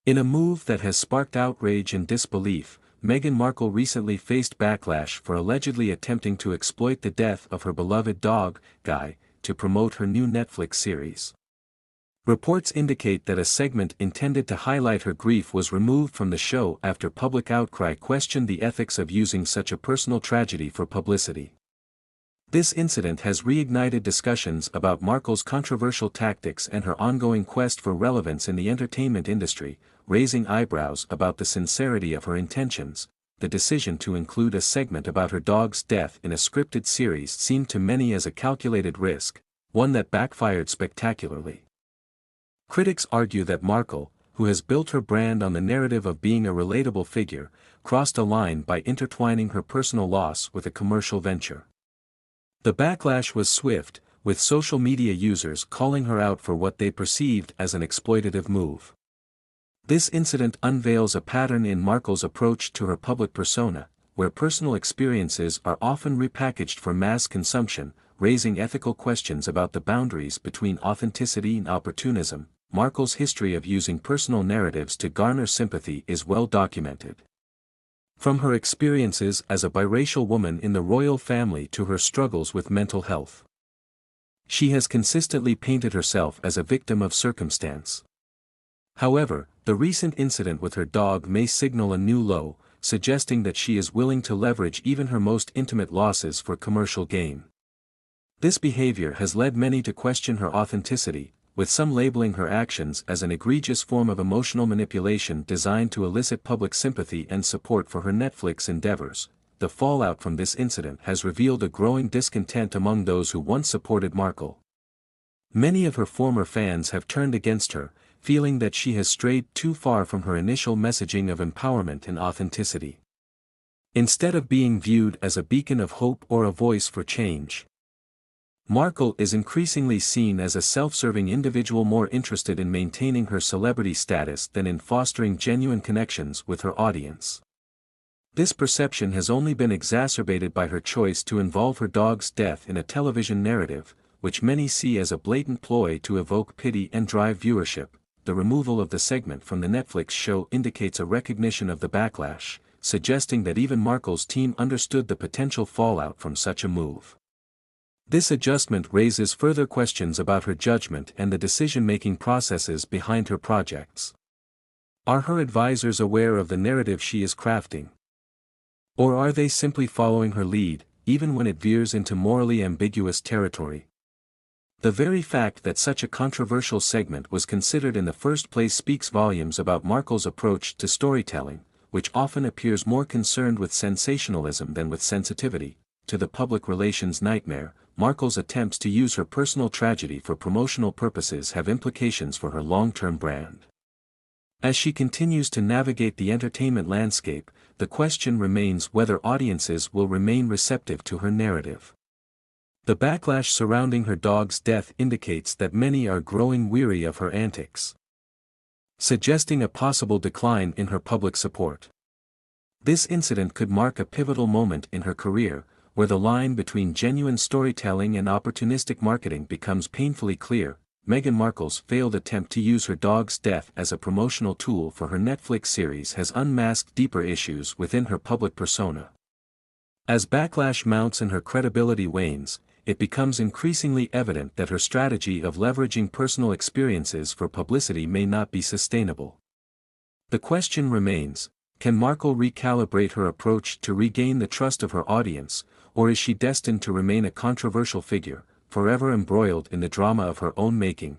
In a move that has sparked outrage and disbelief, Meghan Markle recently faced backlash for allegedly attempting to exploit the death of her beloved dog, Guy, to promote her new Netflix series. Reports indicate that a segment intended to highlight her grief was removed from the show after public outcry questioned the ethics of using such a personal tragedy for publicity. This incident has reignited discussions about Markle's controversial tactics and her ongoing quest for relevance in the entertainment industry, raising eyebrows about the sincerity of her intentions. The decision to include a segment about her dog's death in a scripted series seemed to many as a calculated risk, one that backfired spectacularly. Critics argue that Markle, who has built her brand on the narrative of being a relatable figure, crossed a line by intertwining her personal loss with a commercial venture. The backlash was swift, with social media users calling her out for what they perceived as an exploitative move. This incident unveils a pattern in Markle's approach to her public persona, where personal experiences are often repackaged for mass consumption, raising ethical questions about the boundaries between authenticity and opportunism. Markle's history of using personal narratives to garner sympathy is well documented. From her experiences as a biracial woman in the royal family to her struggles with mental health, she has consistently painted herself as a victim of circumstance. However, the recent incident with her dog may signal a new low, suggesting that she is willing to leverage even her most intimate losses for commercial gain. This behavior has led many to question her authenticity, with some labeling her actions as an egregious form of emotional manipulation designed to elicit public sympathy and support for her Netflix endeavors. The fallout from this incident has revealed a growing discontent among those who once supported Markle. Many of her former fans have turned against her, feeling that she has strayed too far from her initial messaging of empowerment and authenticity. Instead of being viewed as a beacon of hope or a voice for change, Markle is increasingly seen as a self-serving individual more interested in maintaining her celebrity status than in fostering genuine connections with her audience. This perception has only been exacerbated by her choice to involve her dog's death in a television narrative, which many see as a blatant ploy to evoke pity and drive viewership. The removal of the segment from the Netflix show indicates a recognition of the backlash, suggesting that even Markle's team understood the potential fallout from such a move. This adjustment raises further questions about her judgment and the decision-making processes behind her projects. Are her advisors aware of the narrative she is crafting? Or are they simply following her lead, even when it veers into morally ambiguous territory? The very fact that such a controversial segment was considered in the first place speaks volumes about Markle's approach to storytelling, which often appears more concerned with sensationalism than with sensitivity. To the public relations nightmare, Markle's attempts to use her personal tragedy for promotional purposes have implications for her long-term brand. As she continues to navigate the entertainment landscape, the question remains whether audiences will remain receptive to her narrative. The backlash surrounding her dog's death indicates that many are growing weary of her antics, suggesting a possible decline in her public support. This incident could mark a pivotal moment in her career, where the line between genuine storytelling and opportunistic marketing becomes painfully clear. Meghan Markle's failed attempt to use her dog's death as a promotional tool for her Netflix series has unmasked deeper issues within her public persona. As backlash mounts and her credibility wanes, it becomes increasingly evident that her strategy of leveraging personal experiences for publicity may not be sustainable. The question remains, can Markle recalibrate her approach to regain the trust of her audience, or is she destined to remain a controversial figure, forever embroiled in the drama of her own making?